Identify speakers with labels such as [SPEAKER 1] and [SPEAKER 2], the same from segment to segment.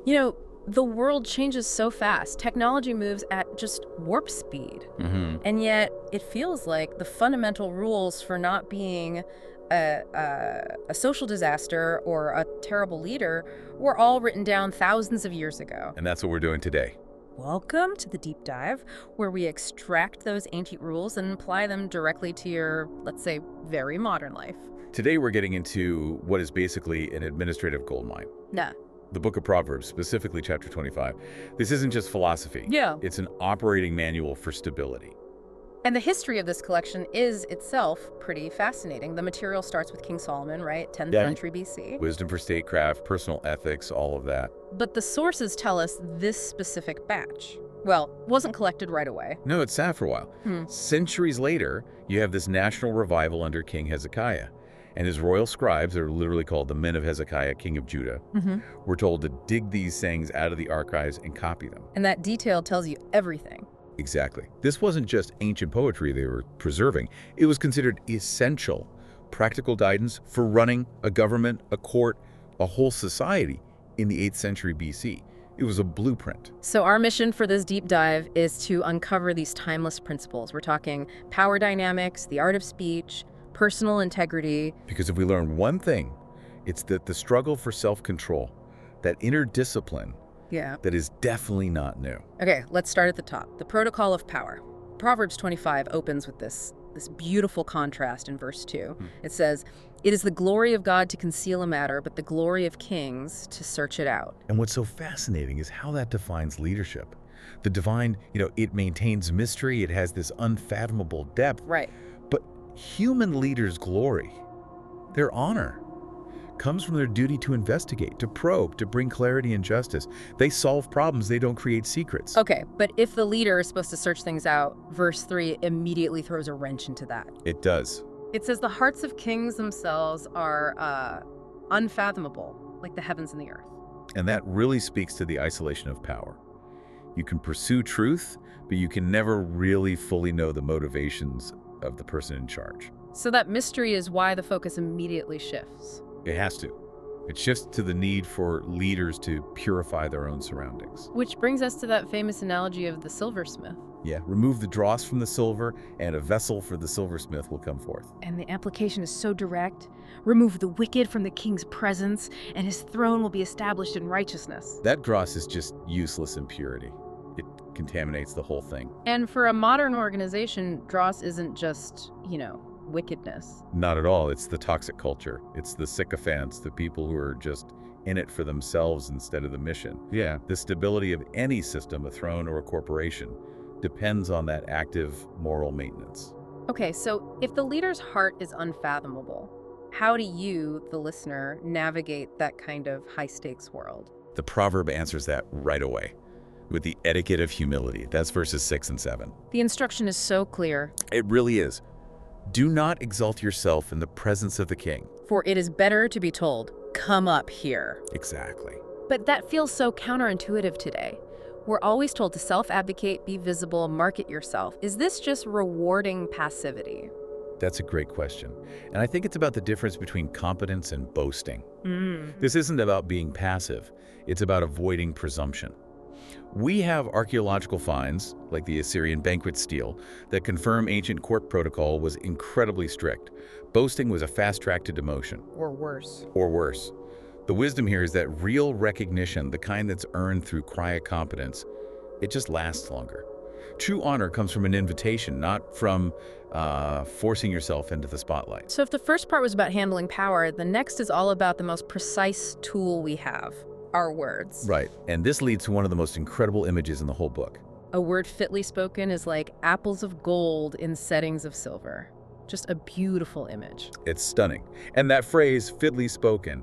[SPEAKER 1] You know, the world changes so fast. Technology moves at just warp speed.
[SPEAKER 2] Hmm.
[SPEAKER 1] And yet, it feels like the fundamental rules for not being a social disaster or a terrible leader were all written down thousands of years ago.
[SPEAKER 2] And that's what we're doing today.
[SPEAKER 1] Welcome to the deep dive, where we extract those ancient rules and apply them directly to your, let's say, very modern life.
[SPEAKER 2] Today we're getting into what is basically an administrative goldmine.
[SPEAKER 1] Nah.
[SPEAKER 2] The book of Proverbs, specifically chapter 25. This isn't just philosophy.
[SPEAKER 1] Yeah.
[SPEAKER 2] It's an operating manual for stability.
[SPEAKER 1] And the history of this collection is itself pretty fascinating. The material starts with King Solomon, right? 10th
[SPEAKER 2] Yeah.
[SPEAKER 1] century BC.
[SPEAKER 2] Wisdom for statecraft, personal ethics, all of that.
[SPEAKER 1] But the sources tell us this specific batch, well, wasn't collected right away.
[SPEAKER 2] No, it sat for a while. Centuries later, you have this national revival under King Hezekiah. And his royal scribes, are literally called the men of Hezekiah, king of Judah, were told to dig these sayings out of the archives and copy them.
[SPEAKER 1] And that detail tells you everything.
[SPEAKER 2] Exactly. This wasn't just ancient poetry they were preserving. It was considered essential, practical guidance for running a government, a court, a whole society in the 8th century BC. It was a blueprint.
[SPEAKER 1] So our mission for this deep dive is to uncover these timeless principles. We're talking power dynamics, the art of speech, personal integrity.
[SPEAKER 2] Because if we learn one thing, it's that the struggle for self-control, that inner discipline,
[SPEAKER 1] Yeah.
[SPEAKER 2] that is definitely not new.
[SPEAKER 1] Okay, let's start at the top. The protocol of power. Proverbs 25 opens with this beautiful contrast in verse 2. It says, "It is the glory of God to conceal a matter, but the glory of kings to search it out."
[SPEAKER 2] And what's so fascinating is how that defines leadership. The divine, it maintains mystery, it has this unfathomable depth.
[SPEAKER 1] Right.
[SPEAKER 2] But human leaders' glory, their honor, comes from their duty to investigate, to probe, to bring clarity and justice. They solve problems, they don't create secrets.
[SPEAKER 1] Okay, but if the leader is supposed to search things out, verse 3 immediately throws a wrench into that.
[SPEAKER 2] It does.
[SPEAKER 1] It says the hearts of kings themselves are unfathomable, like the heavens and the earth.
[SPEAKER 2] And that really speaks to the isolation of power. You can pursue truth, but you can never really fully know the motivations of the person in charge.
[SPEAKER 1] So that mystery is why the focus immediately shifts.
[SPEAKER 2] It has to. It shifts to the need for leaders to purify their own surroundings.
[SPEAKER 1] Which brings us to that famous analogy of the silversmith.
[SPEAKER 2] Yeah, remove the dross from the silver, and a vessel for the silversmith will come forth.
[SPEAKER 1] And the application is so direct. Remove the wicked from the king's presence, and his throne will be established in righteousness.
[SPEAKER 2] That dross is just useless impurity. It contaminates the whole thing.
[SPEAKER 1] And for a modern organization, dross isn't just, wickedness.
[SPEAKER 2] Not at all. It's the toxic culture. It's the sycophants, the people who are just in it for themselves instead of the mission. Yeah. The stability of any system, a throne or a corporation, depends on that active moral maintenance.
[SPEAKER 1] Okay, so if the leader's heart is unfathomable, how do you, the listener, navigate that kind of high-stakes world?
[SPEAKER 2] The proverb answers that right away with the etiquette of humility. That's verses 6 and 7.
[SPEAKER 1] The instruction is so clear.
[SPEAKER 2] It really is. Do not exalt yourself in the presence of the king.
[SPEAKER 1] For it is better to be told, "Come up here."
[SPEAKER 2] Exactly.
[SPEAKER 1] But that feels so counterintuitive today. We're always told to self-advocate, be visible, market yourself. Is this just rewarding passivity?
[SPEAKER 2] That's a great question. And I think it's about the difference between competence and boasting. This isn't about being passive. It's about avoiding presumption. We have archaeological finds, like the Assyrian banquet stele, that confirm ancient court protocol was incredibly strict. Boasting was a fast track to demotion.
[SPEAKER 1] Or worse.
[SPEAKER 2] Or worse. The wisdom here is that real recognition, the kind that's earned through quiet competence, it just lasts longer. True honor comes from an invitation, not from forcing yourself into the spotlight.
[SPEAKER 1] So if the first part was about handling power, the next is all about the most precise tool we have, our words.
[SPEAKER 2] Right, and this leads to one of the most incredible images in the whole book.
[SPEAKER 1] A word fitly spoken is like apples of gold in settings of silver. Just a beautiful image.
[SPEAKER 2] It's stunning. And that phrase, fitly spoken,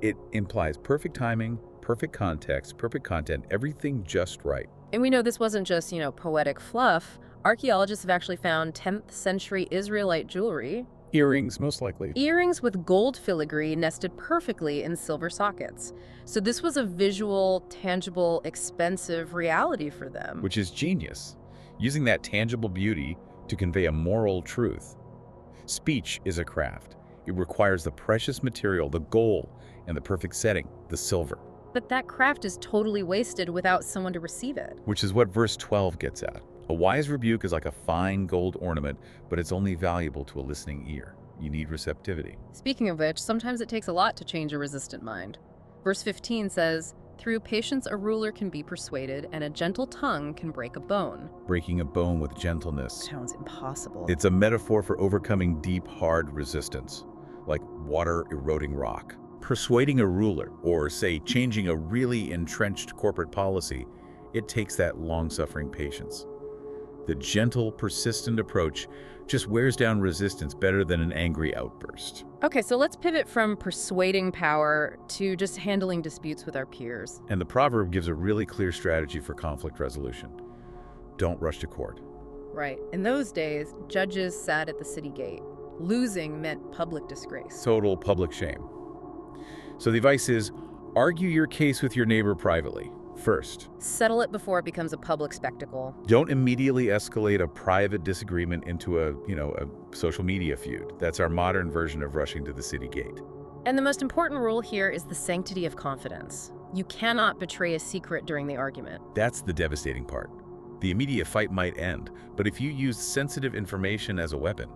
[SPEAKER 2] it implies perfect timing, perfect context, perfect content, everything just right.
[SPEAKER 1] And we know this wasn't just, poetic fluff. Archaeologists have actually found 10th century Israelite jewelry.
[SPEAKER 2] Earrings, most likely.
[SPEAKER 1] Earrings with gold filigree nested perfectly in silver sockets. So this was a visual, tangible, expensive reality for them.
[SPEAKER 2] Which is genius, using that tangible beauty to convey a moral truth. Speech is a craft. It requires the precious material, the gold, and the perfect setting, the silver.
[SPEAKER 1] But that craft is totally wasted without someone to receive it.
[SPEAKER 2] Which is what verse 12 gets at. A wise rebuke is like a fine gold ornament, but it's only valuable to a listening ear. You need receptivity.
[SPEAKER 1] Speaking of which, sometimes it takes a lot to change a resistant mind. Verse 15 says, "Through patience a ruler can be persuaded, and a gentle tongue can break a bone."
[SPEAKER 2] Breaking a bone with gentleness.
[SPEAKER 1] Sounds impossible.
[SPEAKER 2] It's a metaphor for overcoming deep, hard resistance, like water eroding rock. Persuading a ruler, or say changing a really entrenched corporate policy, it takes that long-suffering patience. The gentle, persistent approach just wears down resistance better than an angry outburst.
[SPEAKER 1] Okay, so let's pivot from persuading power to just handling disputes with our peers.
[SPEAKER 2] And the proverb gives a really clear strategy for conflict resolution. Don't rush to court.
[SPEAKER 1] Right. In those days, judges sat at the city gate. Losing meant public disgrace.
[SPEAKER 2] Total public shame. So the advice is, argue your case with your neighbor privately, first.
[SPEAKER 1] Settle it before it becomes a public spectacle.
[SPEAKER 2] Don't immediately escalate a private disagreement into a social media feud. That's our modern version of rushing to the city gate.
[SPEAKER 1] And the most important rule here is the sanctity of confidence. You cannot betray a secret during the argument.
[SPEAKER 2] That's the devastating part. The immediate fight might end, but if you use sensitive information as a weapon,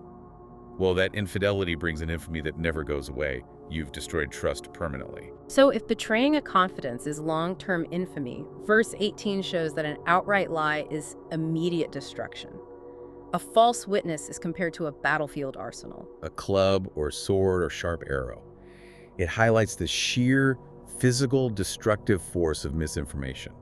[SPEAKER 2] well, that infidelity brings an infamy that never goes away. You've destroyed trust permanently.
[SPEAKER 1] So if betraying a confidence is long-term infamy, verse 18 shows that an outright lie is immediate destruction. A false witness is compared to a battlefield arsenal.
[SPEAKER 2] A club or sword or sharp arrow. It highlights the sheer physical destructive force of misinformation.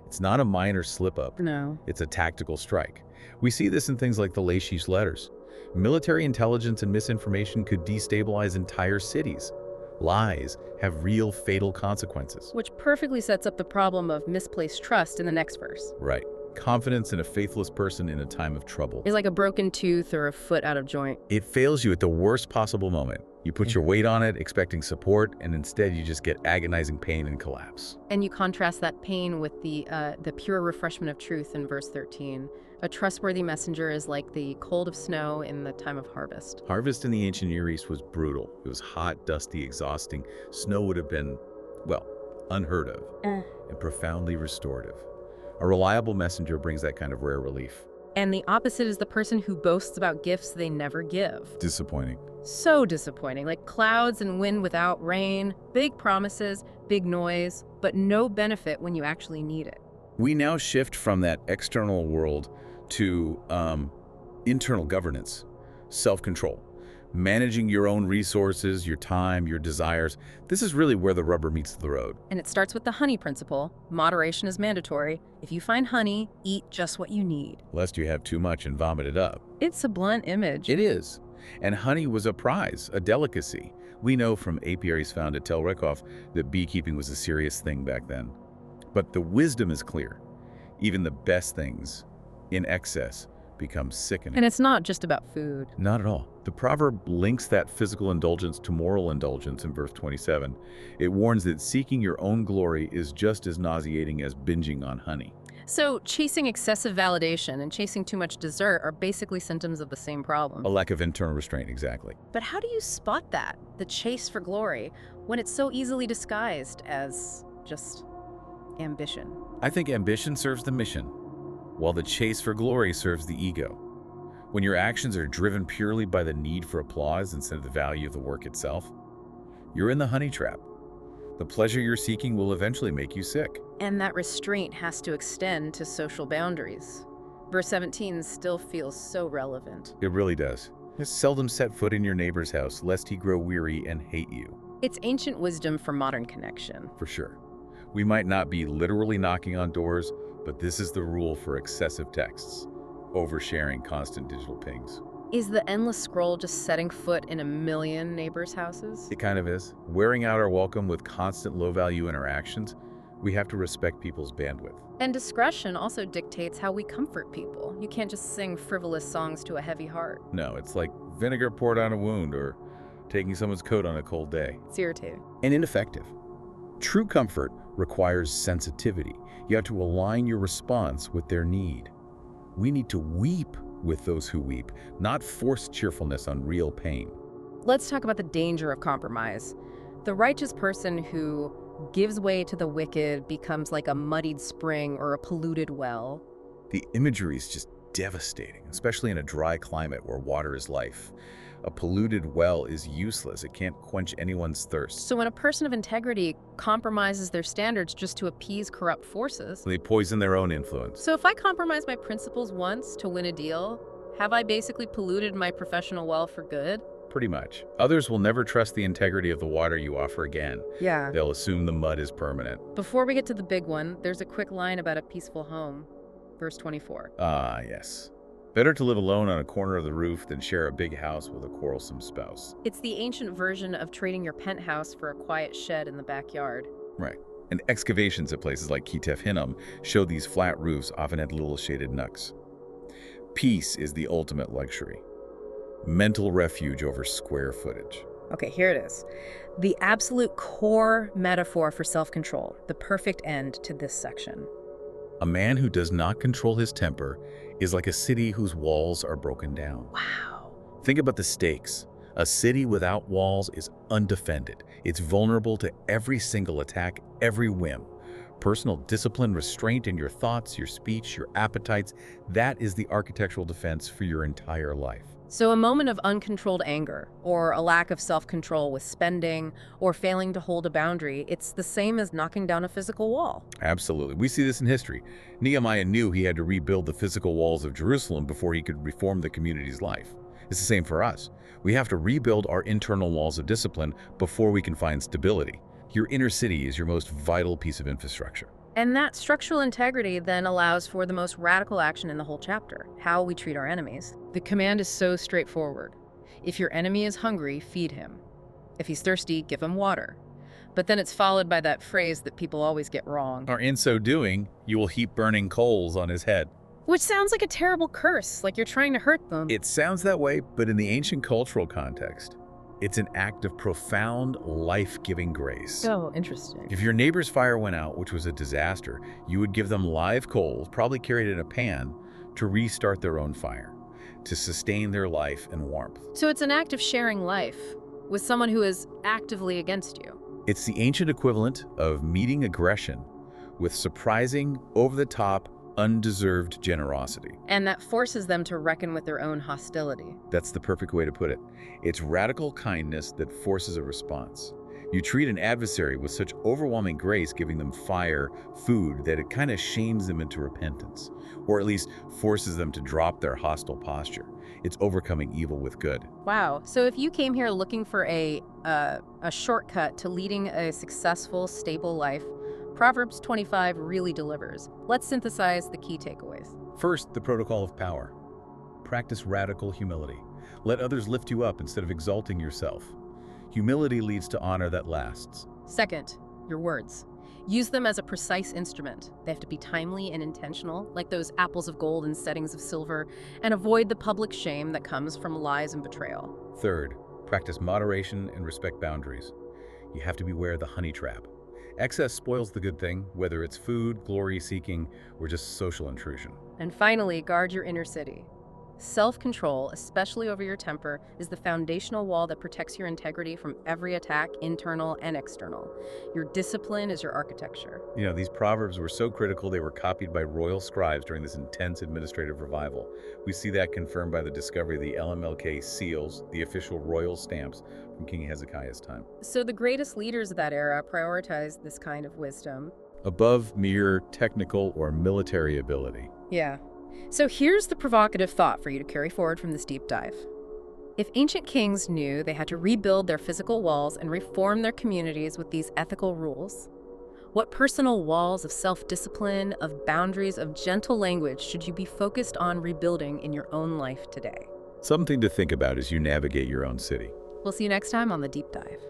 [SPEAKER 2] It's not a minor slip-up.
[SPEAKER 1] No.
[SPEAKER 2] It's a tactical strike. We see this in things like the Lachish letters. Military intelligence and misinformation could destabilize entire cities. Lies have real fatal consequences.
[SPEAKER 1] Which perfectly sets up the problem of misplaced trust in the next verse.
[SPEAKER 2] Right. Confidence in a faithless person in a time of trouble.
[SPEAKER 1] It's like a broken tooth or a foot out of joint.
[SPEAKER 2] It fails you at the worst possible moment. You put your weight on it, expecting support, and instead you just get agonizing pain and collapse.
[SPEAKER 1] And you contrast that pain with the pure refreshment of truth in verse 13. A trustworthy messenger is like the cold of snow in the time of harvest.
[SPEAKER 2] Harvest in the ancient Near East was brutal. It was hot, dusty, exhausting. Snow would have been, well, unheard of and profoundly restorative. A reliable messenger brings that kind of rare relief.
[SPEAKER 1] And the opposite is the person who boasts about gifts they never give.
[SPEAKER 2] Disappointing.
[SPEAKER 1] So disappointing, like clouds and wind without rain, big promises, big noise, but no benefit when you actually need it.
[SPEAKER 2] We now shift from that external world to internal governance, self-control, managing your own resources, your time, your desires. This is really where the rubber meets the road.
[SPEAKER 1] And it starts with the honey principle. Moderation is mandatory. If you find honey, eat just what you need.
[SPEAKER 2] Lest you have too much and vomit it up.
[SPEAKER 1] It's a blunt image.
[SPEAKER 2] It is. And honey was a prize, a delicacy. We know from apiaries found at Tel Rekov that beekeeping was a serious thing back then. But the wisdom is clear. Even the best things, in excess, become sickening.
[SPEAKER 1] And it's not just about food.
[SPEAKER 2] Not at all. The proverb links that physical indulgence to moral indulgence in verse 27. It warns that seeking your own glory is just as nauseating as binging on honey.
[SPEAKER 1] So chasing excessive validation and chasing too much dessert are basically symptoms of the same problem.
[SPEAKER 2] A lack of internal restraint, exactly.
[SPEAKER 1] But how do you spot that, the chase for glory, when it's so easily disguised as just ambition?
[SPEAKER 2] I think ambition serves the mission, while the chase for glory serves the ego. When your actions are driven purely by the need for applause instead of the value of the work itself, you're in the honey trap. The pleasure you're seeking will eventually make you sick.
[SPEAKER 1] And that restraint has to extend to social boundaries. Verse 17 still feels so relevant.
[SPEAKER 2] It really does. Just seldom set foot in your neighbor's house, lest he grow weary and hate you.
[SPEAKER 1] It's ancient wisdom for modern connection.
[SPEAKER 2] For sure. We might not be literally knocking on doors, but this is the rule for excessive texts. Oversharing, constant digital pings.
[SPEAKER 1] Is the endless scroll just setting foot in a million neighbors' houses?
[SPEAKER 2] It kind of is. Wearing out our welcome with constant low-value interactions, we have to respect people's bandwidth.
[SPEAKER 1] And discretion also dictates how we comfort people. You can't just sing frivolous songs to a heavy heart.
[SPEAKER 2] No, it's like vinegar poured on a wound or taking someone's coat on a cold day.
[SPEAKER 1] It's irritating.
[SPEAKER 2] And ineffective. True comfort requires sensitivity. You have to align your response with their need. We need to weep with those who weep, not force cheerfulness on real pain.
[SPEAKER 1] Let's talk about the danger of compromise. The righteous person who gives way to the wicked, becomes like a muddied spring or a polluted well.
[SPEAKER 2] The imagery is just devastating, especially in a dry climate where water is life. A polluted well is useless. It can't quench anyone's thirst.
[SPEAKER 1] So when a person of integrity compromises their standards just to appease corrupt forces,
[SPEAKER 2] They poison their own influence.
[SPEAKER 1] so if I compromise my principles once to win a deal, have I basically polluted my professional well for good?
[SPEAKER 2] Pretty much. Others will never trust the integrity of the water you offer again.
[SPEAKER 1] Yeah.
[SPEAKER 2] They'll assume the mud is permanent.
[SPEAKER 1] Before we get to the big one, there's a quick line about a peaceful home. Verse 24.
[SPEAKER 2] Ah, yes. Better to live alone on a corner of the roof than share a big house with a quarrelsome spouse.
[SPEAKER 1] It's the ancient version of trading your penthouse for a quiet shed in the backyard.
[SPEAKER 2] Right. And excavations at places like Kitef Hinnom show these flat roofs often had little shaded nooks. Peace is the ultimate luxury. Mental refuge over square footage.
[SPEAKER 1] Okay, here it is. The absolute core metaphor for self-control, the perfect end to this section.
[SPEAKER 2] A man who does not control his temper is like a city whose walls are broken down.
[SPEAKER 1] Wow.
[SPEAKER 2] Think about the stakes. A city without walls is undefended. It's vulnerable to every single attack, every whim. Personal discipline, restraint in your thoughts, your speech, your appetites, that is the architectural defense for your entire life.
[SPEAKER 1] So a moment of uncontrolled anger, or a lack of self-control with spending, or failing to hold a boundary, it's the same as knocking down a physical wall.
[SPEAKER 2] Absolutely. We see this in history. Nehemiah knew he had to rebuild the physical walls of Jerusalem before he could reform the community's life. It's the same for us. We have to rebuild our internal walls of discipline before we can find stability. Your inner city is your most vital piece of infrastructure.
[SPEAKER 1] And that structural integrity then allows for the most radical action in the whole chapter, how we treat our enemies. The command is so straightforward. If your enemy is hungry, feed him. If he's thirsty, give him water. But then it's followed by that phrase that people always get wrong.
[SPEAKER 2] Or in so doing, you will heap burning coals on his head.
[SPEAKER 1] Which sounds like a terrible curse, like you're trying to hurt them.
[SPEAKER 2] It sounds that way, but in the ancient cultural context, it's an act of profound, life-giving grace.
[SPEAKER 1] So interesting.
[SPEAKER 2] If your neighbor's fire went out, which was a disaster, you would give them live coals, probably carried in a pan, to restart their own fire, to sustain their life and warmth.
[SPEAKER 1] So it's an act of sharing life with someone who is actively against you.
[SPEAKER 2] It's the ancient equivalent of meeting aggression with surprising, over-the-top, undeserved generosity.
[SPEAKER 1] And that forces them to reckon with their own hostility.
[SPEAKER 2] That's the perfect way to put it. It's radical kindness that forces a response. You treat an adversary with such overwhelming grace, giving them fire, food, that it kind of shames them into repentance, or at least forces them to drop their hostile posture. It's overcoming evil with good.
[SPEAKER 1] Wow. So if you came here looking for a shortcut to leading a successful, stable life, Proverbs 25 really delivers. Let's synthesize the key takeaways.
[SPEAKER 2] First, the protocol of power. Practice radical humility. Let others lift you up instead of exalting yourself. Humility leads to honor that lasts.
[SPEAKER 1] Second, your words. Use them as a precise instrument. They have to be timely and intentional, like those apples of gold in settings of silver, and avoid the public shame that comes from lies and betrayal.
[SPEAKER 2] Third, practice moderation and respect boundaries. You have to beware of the honey trap. Excess spoils the good thing, whether it's food, glory-seeking, or just social intrusion.
[SPEAKER 1] And finally, guard your inner city. Self-control, especially over your temper, is the foundational wall that protects your integrity from every attack, internal and external. Your discipline is your architecture.
[SPEAKER 2] You know, these proverbs were so critical they were copied by royal scribes during this intense administrative revival. We see that confirmed by the discovery of the LMLK seals, the official royal stamps from King Hezekiah's time.
[SPEAKER 1] So the greatest leaders of that era prioritized this kind of wisdom.
[SPEAKER 2] Above mere technical or military ability.
[SPEAKER 1] Yeah. So here's the provocative thought for you to carry forward from this deep dive. If ancient kings knew they had to rebuild their physical walls and reform their communities with these ethical rules, what personal walls of self-discipline, of boundaries, of gentle language should you be focused on rebuilding in your own life today?
[SPEAKER 2] Something to think about as you navigate your own city.
[SPEAKER 1] We'll see you next time on The Deep Dive.